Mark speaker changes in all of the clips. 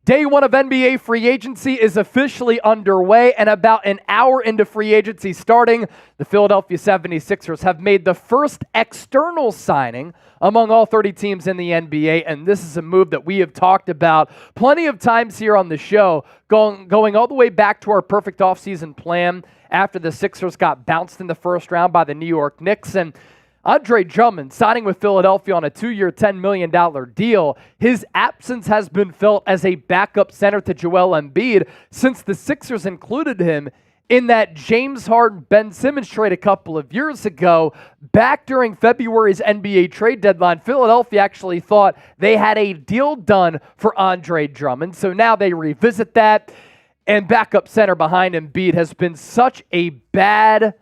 Speaker 1: Day one of NBA free agency is officially underway, and about an hour into free agency starting, the Philadelphia 76ers have made the first external signing among all 30 teams in the NBA, and this is a move that we have talked about plenty of times here on the show, going all the way back to our perfect offseason plan after the Sixers got bounced in the first round by the New York Knicks. And Andre Drummond signing with Philadelphia on a 2-year, $10 million deal. His absence has been felt as a backup center to Joel Embiid since the Sixers included him in that James Harden-Ben Simmons trade a couple of years ago. Back during February's NBA trade deadline, Philadelphia actually thought they had a deal done for Andre Drummond. So now they revisit that, and backup center behind Embiid has been such a bad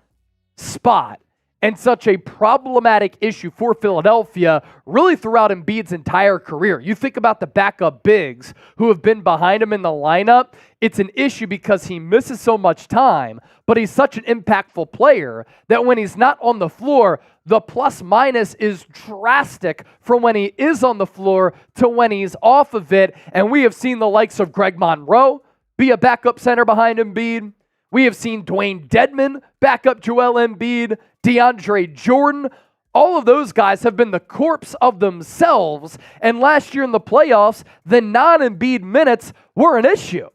Speaker 1: spot and such a problematic issue for Philadelphia really throughout Embiid's entire career. You think about the backup bigs who have been behind him in the lineup, it's an issue because he misses so much time, but he's such an impactful player that when he's not on the floor, the plus minus is drastic from when he is on the floor to when he's off of it. And we have seen the likes of Greg Monroe be a backup center behind Embiid. We have seen Dwayne Dedmon back up Joel Embiid, DeAndre Jordan. All of those guys have been the corpse of themselves. And last year in the playoffs, the non-Embiid minutes were an issue.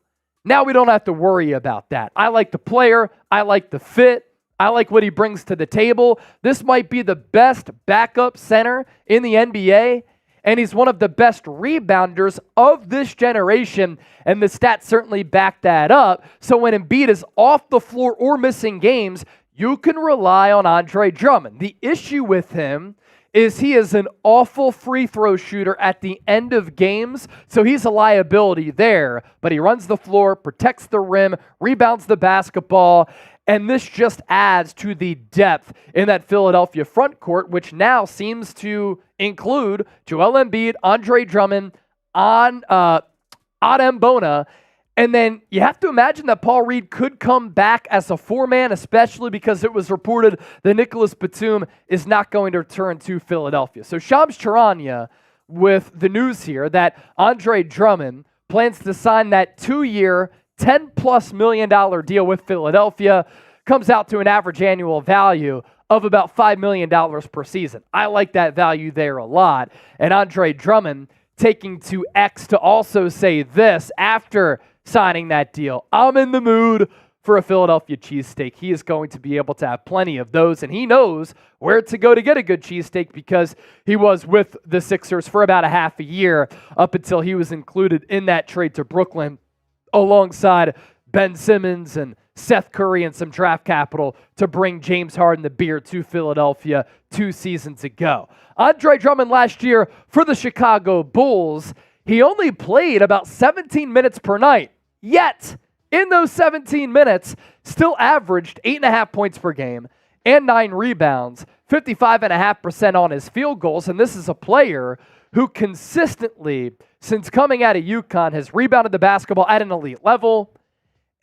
Speaker 1: Now we don't have to worry about that. I like the player. I like the fit. I like what he brings to the table. This might be the best backup center in the NBA. And he's one of the best rebounders of this generation, and the stats certainly back that up. So when Embiid is off the floor or missing games, you can rely on Andre Drummond. The issue with him is he is an awful free throw shooter at the end of games, so he's a liability there. But he runs the floor, protects the rim, rebounds the basketball, and this just adds to the depth in that Philadelphia front court, which now seems to include Joel Embiid, Andre Drummond, Adem Bona. And then you have to imagine that Paul Reed could come back as a four-man, especially because it was reported that Nicholas Batum is not going to return to Philadelphia. So Shams Charania with the news here that Andre Drummond plans to sign that 2-year, $10+ million deal with Philadelphia, comes out to an average annual value of about $5 million per season. I like that value there a lot. And Andre Drummond taking to X to also say this after signing that deal: I'm in the mood for a Philadelphia cheesesteak. He is going to be able to have plenty of those, and he knows where to go to get a good cheesesteak because he was with the Sixers for about a half a year up until he was included in that trade to Brooklyn alongside Ben Simmons and Seth Curry and some draft capital to bring James Harden the beer to Philadelphia 2 seasons ago. Andre Drummond last year for the Chicago Bulls, he only played about 17 minutes per night, yet in those 17 minutes still averaged 8.5 points per game and 9 rebounds, 55.5% on his field goals, and this is a player who consistently, since coming out of UConn, has rebounded the basketball at an elite level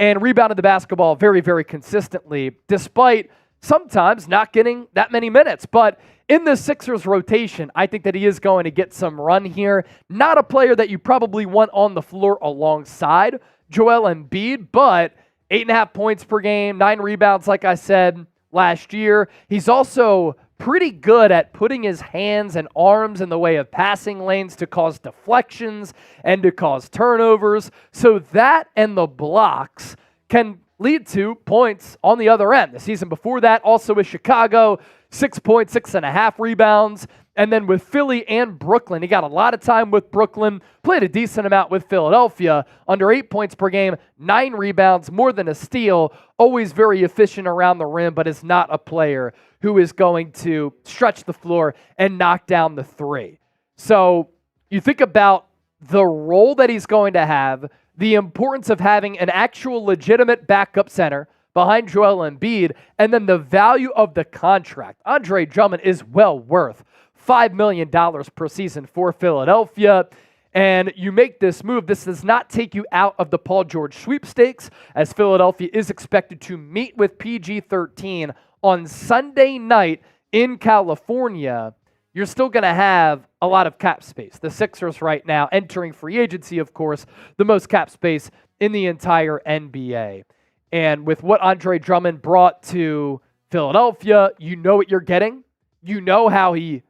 Speaker 1: and rebounded the basketball very, very consistently, despite sometimes not getting that many minutes. But in the Sixers rotation, I think that he is going to get some run here. Not a player that you probably want on the floor alongside Joel Embiid, but 8.5 points per game, 9 rebounds, like I said, last year. He's also pretty good at putting his hands and arms in the way of passing lanes to cause deflections and to cause turnovers. So that and the blocks can lead to points on the other end. The season before that, also with Chicago, 6 points, 6.5 rebounds. And then with Philly and Brooklyn, he got a lot of time with Brooklyn, played a decent amount with Philadelphia, under 8 points per game, 9 rebounds, more than a steal, always very efficient around the rim, but is not a player who is going to stretch the floor and knock down the three. So you think about the role that he's going to have, the importance of having an actual legitimate backup center behind Joel Embiid, and then the value of the contract. Andre Drummond is well worth $5 million per season for Philadelphia. And you make this move, this does not take you out of the Paul George sweepstakes, as Philadelphia is expected to meet with PG-13 on Sunday night in California, you're still going to have a lot of cap space. The Sixers right now, entering free agency, of course, the most cap space in the entire NBA. And with what Andre Drummond brought to Philadelphia, you know what you're getting. You know how he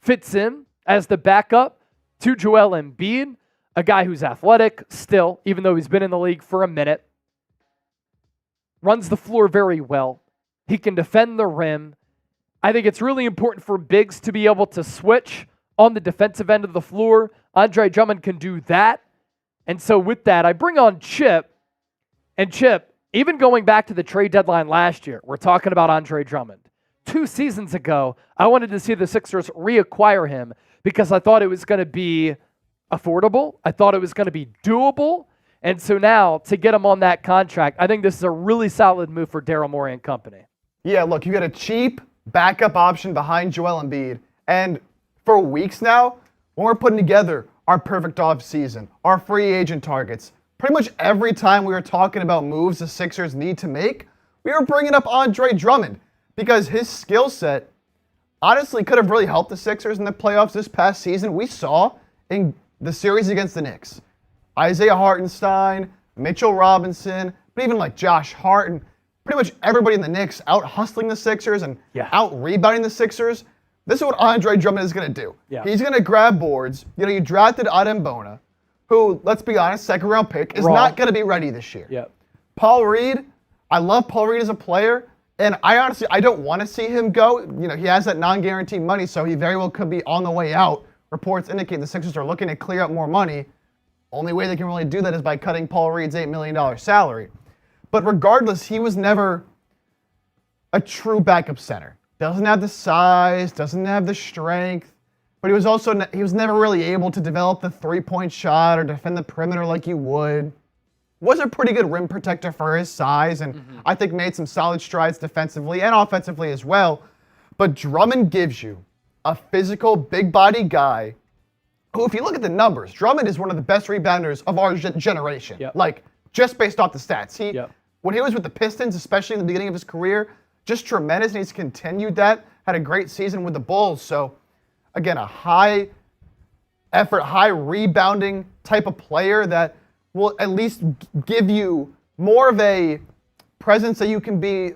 Speaker 1: fits in as the backup to Joel Embiid, a guy who's athletic still, even though he's been in the league for a minute. Runs the floor very well. He can defend the rim. I think it's really important for bigs to be able to switch on the defensive end of the floor. Andre Drummond can do that. And so with that, I bring on Chip. And Chip, even going back to the trade deadline last year, we're talking about Andre Drummond. 2 seasons ago, I wanted to see the Sixers reacquire him because I thought it was going to be affordable. I thought it was going to be doable. And so now, to get him on that contract, I think this is a really solid move for Daryl Morey and company.
Speaker 2: Yeah, look, you got a cheap backup option behind Joel Embiid. And for weeks now, when we're putting together our perfect offseason, our free agent targets, pretty much every time we were talking about moves the Sixers need to make, we were bringing up Andre Drummond because his skill set honestly could have really helped the Sixers in the playoffs this past season. We saw in the series against the Knicks, Isaiah Hartenstein, Mitchell Robinson, but even like Josh Hart and pretty much everybody in the Knicks out hustling the Sixers and out rebounding the Sixers. This is what Andre Drummond is going to do. Yeah. He's going to grab boards. You know, you drafted Adembona, who, let's be honest, second-round pick, is not going to be ready this year.
Speaker 1: Yep.
Speaker 2: Paul Reed, I love Paul Reed as a player, and I don't want to see him go. You know, he has that non-guaranteed money, so he very well could be on the way out. Reports indicate the Sixers are looking to clear up more money. Only way they can really do that is by cutting Paul Reed's $8 million salary. But regardless, he was never a true backup center. Doesn't have the size, doesn't have the strength, but he was never really able to develop the three-point shot or defend the perimeter like you would. Was a pretty good rim protector for his size, and I think made some solid strides defensively and offensively as well. But Drummond gives you a physical, big-body guy who, if you look at the numbers, Drummond is one of the best rebounders of our generation.
Speaker 1: Yep.
Speaker 2: Like, just based off the stats. When he was with the Pistons, especially in the beginning of his career, just tremendous, and he's continued that. Had a great season with the Bulls. So, again, a high effort, high rebounding type of player that will at least give you more of a presence that you can be,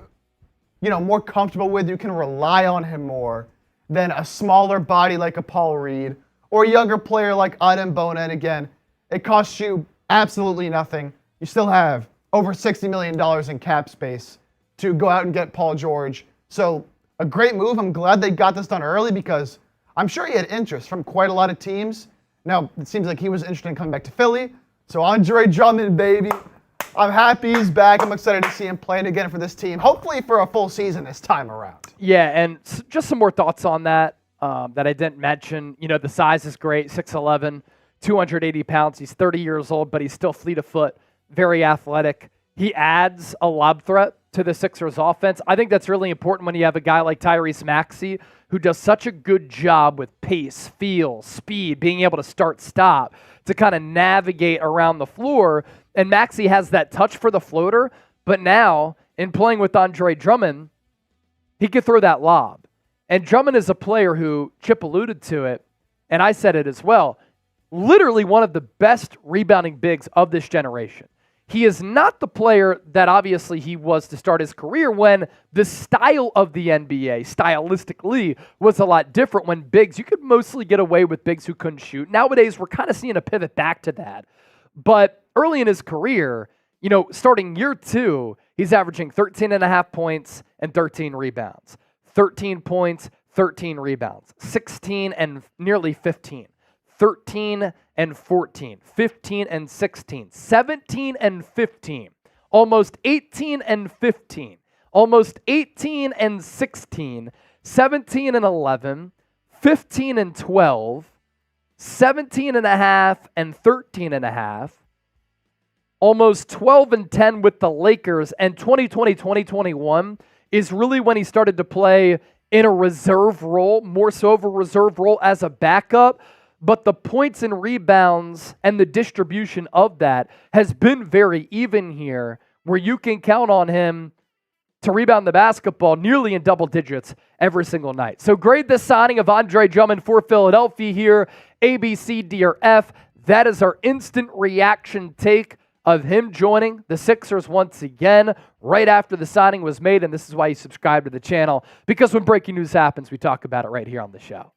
Speaker 2: you know, more comfortable with. You can rely on him more than a smaller body like a Paul Reed or a younger player like Adembona. And again, it costs you absolutely nothing. You still have over $60 million in cap space to go out and get Paul George. So a great move. I'm glad they got this done early because I'm sure he had interest from quite a lot of teams. Now, it seems like he was interested in coming back to Philly. So Andre Drummond, baby. I'm happy he's back. I'm excited to see him playing again for this team, hopefully for a full season this time around.
Speaker 1: Yeah, and just some more thoughts on that that I didn't mention. You know, the size is great, 6'11", 280 pounds. He's 30 years old, but he's still fleet of foot, very athletic. He adds a lob threat to the Sixers offense. I think that's really important when you have a guy like Tyrese Maxey who does such a good job with pace, feel, speed, being able to start-stop to kind of navigate around the floor. And Maxey has that touch for the floater, but now in playing with Andre Drummond, he could throw that lob. And Drummond is a player who, Chip alluded to it, and I said it as well, literally one of the best rebounding bigs of this generation. He is not the player that obviously he was to start his career when the style of the NBA, stylistically, was a lot different when bigs, you could mostly get away with bigs who couldn't shoot. Nowadays, we're kind of seeing a pivot back to that. But early in his career, you know, starting year 2, he's averaging 13.5 points and 13 rebounds. 13 points, 13 rebounds. 16 and nearly 15. 13 and 14, 15 and 16, 17 and 15, almost 18 and 15, almost 18 and 16, 17 and 11, 15 and 12, 17 and a half and 13 and a half, almost 12 and 10 with the Lakers, and 2020-2021 is really when he started to play in a reserve role, more so of a reserve role as a backup. But the points and rebounds and the distribution of that has been very even here, where you can count on him to rebound the basketball nearly in double digits every single night. So grade the signing of Andre Drummond for Philadelphia here, A, B, C, D, or F. That is our instant reaction take of him joining the Sixers once again right after the signing was made, and this is why you subscribe to the channel, because when breaking news happens, we talk about it right here on the show.